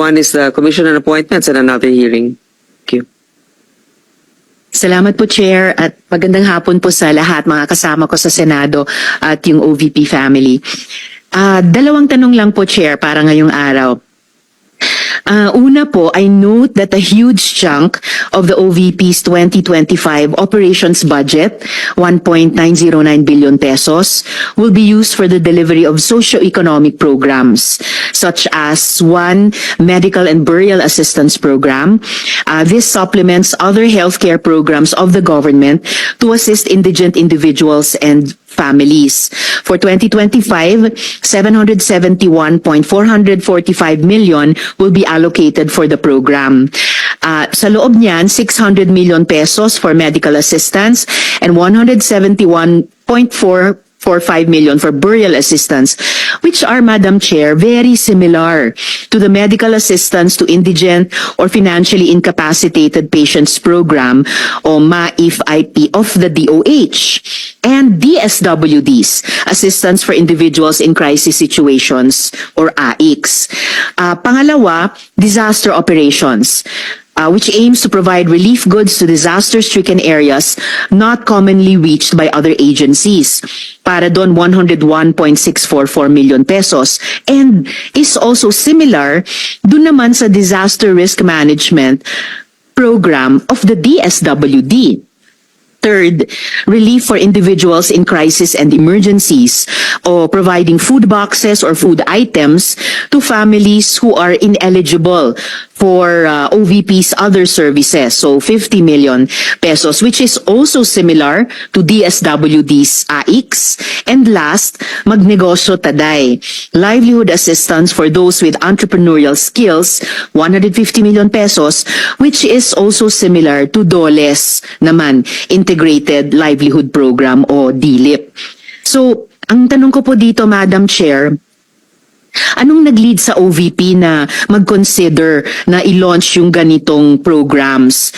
One is the Commission on Appointments and another hearing. Thank you. Salamat po, Chair, at magandang hapon po sa lahat, mga kasama ko sa Senado at yung OVP family. Dalawang tanong lang po, Chair, para ngayong araw. Una po, I note that a huge chunk of the OVP's 2025 operations budget, 1.909 billion pesos, will be used for the delivery of socio-economic programs, such as one medical and burial assistance program. This supplements other healthcare programs of the government to assist indigent individuals and families. For 2025, 771.445 million will be allocated for the program. Sa loob niyan, 600 million pesos for medical assistance and 171.445 million for burial assistance, which are, Madam Chair, very similar to the medical assistance to indigent or financially incapacitated patients program o MAIF-IP of the DOH and DSWD's, Assistance for Individuals in Crisis Situations or AICS. Pangalawa, disaster operations, which aims to provide relief goods to disaster-stricken areas not commonly reached by other agencies. Para doon, 101.644 million pesos. And is also similar doon naman sa disaster risk management program of the DSWD. Third, relief for individuals in crisis and emergencies, or providing food boxes or food items to families who are ineligible for OVP's other services. So 50 million pesos, which is also similar to DSWD's AICS. And last, Magnegosyo Taday, livelihood assistance for those with entrepreneurial skills, 150 million pesos, which is also similar to DOLE's naman, Integrated Livelihood Program o DLIP. So, ang tanong ko po dito, Madam Chair, anong nag-lead sa OVP na mag-consider na i-launch yung ganitong programs?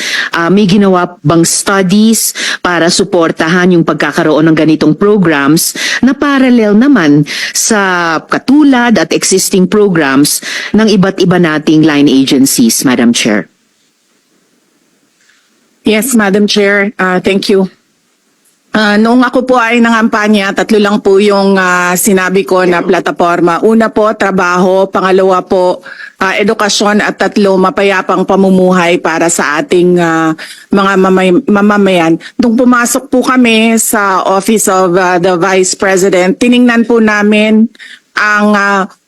May ginawa bang studies para suportahan yung pagkakaroon ng ganitong programs na parallel naman sa katulad at existing programs ng iba't iba nating line agencies, Madam Chair? Yes, Madam Chair. Thank you. Noong ako po ay nangampanya, 3 lang po yung sinabi ko na plataforma. Una po, trabaho. Pangalawa po, edukasyon. At 3, mapayapang pamumuhay para sa ating mga mamamayan. Nung pumasok po kami sa Office of the Vice President, tiningnan po namin ang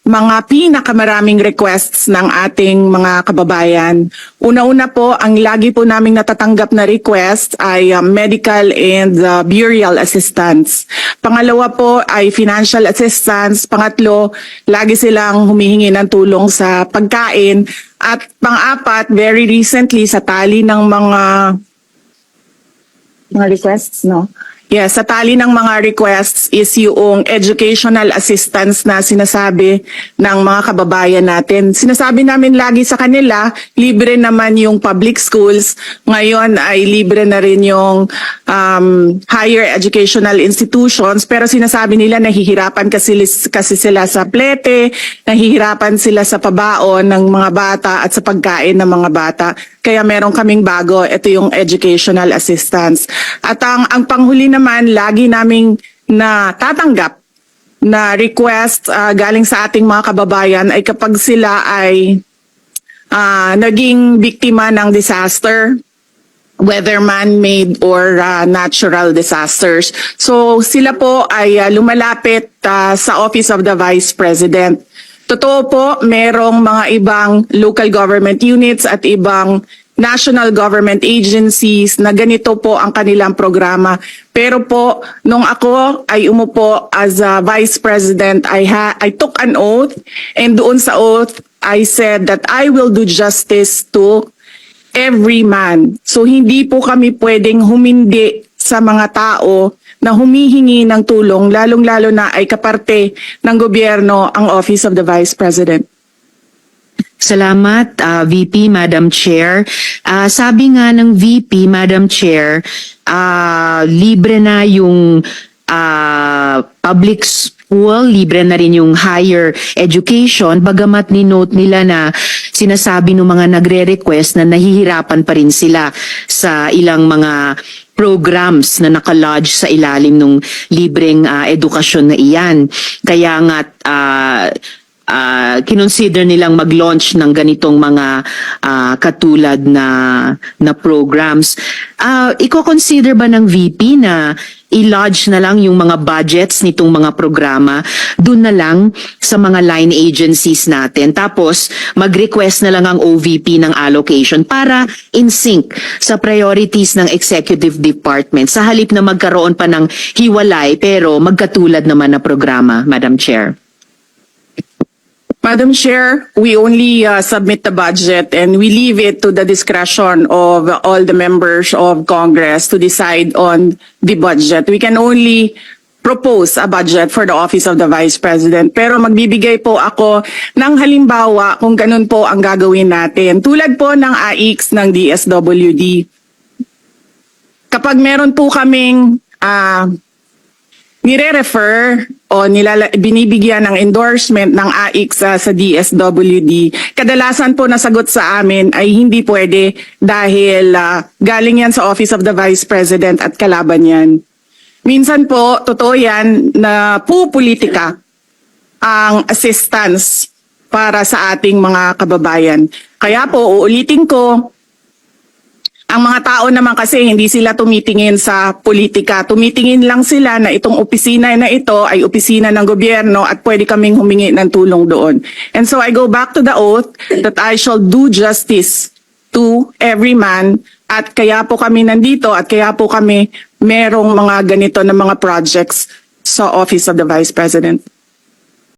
mga pinakamaraming requests ng ating mga kababayan. Una-una po, ang lagi po naming natatanggap na request ay medical and burial assistance. Pangalawa po ay financial assistance. Pangatlo, lagi silang humihingi ng tulong sa pagkain. At pang-apat, very recently, sa tali ng mga requests, no? Yes, sa tali ng mga requests is yung educational assistance na sinasabi ng mga kababayan natin. Sinasabi namin lagi sa kanila, libre naman yung public schools. Ngayon ay libre na rin yung higher educational institutions. Pero sinasabi nila nahihirapan kasi sila sa plete, nahihirapan sila sa pabaon ng mga bata at sa pagkain ng mga bata. Kaya meron kaming bago, ito yung educational assistance. At ang panghuli naman, lagi naming natatanggap na request galing sa ating mga kababayan ay kapag sila ay naging biktima ng disaster, whether man-made or natural disasters. So sila po ay lumalapit sa Office of the Vice President. Totoo po, merong mga ibang local government units at ibang national government agencies na ganito po ang kanilang programa. Pero po, nung ako ay umupo as a Vice President, I took an oath, and doon sa oath, I said that I will do justice to every man. So hindi po kami pwedeng humindi sa mga tao na humihingi ng tulong, lalong-lalo na ay kaparte ng gobyerno ang Office of the Vice President. Salamat, VP, Madam Chair. Sabi nga ng VP, Madam Chair, libre na yung public school, libre na rin yung higher education, bagamat ni-note nila na sinasabi ng mga nagre-request na nahihirapan pa rin sila sa ilang mga programs na nakalodge sa ilalim ng libreng edukasyon na iyan. Kaya nga kinonsider nilang mag-launch ng ganitong mga katulad na programs. Iko-consider ba ng VP na i-lodge na lang yung mga budgets nitong mga programa dun na lang sa mga line agencies natin, tapos mag-request na lang ang OVP ng allocation para in sync sa priorities ng executive department sa halip na magkaroon pa ng hiwalay pero magkatulad naman na programa, Madam Chair? Madam Chair, we only submit the budget and we leave it to the discretion of all the members of Congress to decide on the budget. We can only propose a budget for the Office of the Vice President. Pero magbibigay po ako ng halimbawa kung ganun po ang gagawin natin. Tulad po ng AIX ng DSWD. Kapag meron po kaming nire-refer o binibigyan ng endorsement ng AIX sa DSWD, kadalasan po nasagot sa amin ay hindi pwede dahil galing yan sa Office of the Vice President at kalaban yan. Minsan po, totoo yan na pupolitika ang assistance para sa ating mga kababayan. Kaya po, uulitin ko, ang mga tao naman kasi hindi sila tumitingin sa politika. Tumitingin lang sila na itong opisina na ito ay opisina ng gobyerno at pwede kaming humingi ng tulong doon. And so I go back to the oath that I shall do justice to every man, at kaya po kami nandito at kaya po kami merong mga ganito na mga projects sa Office of the Vice President.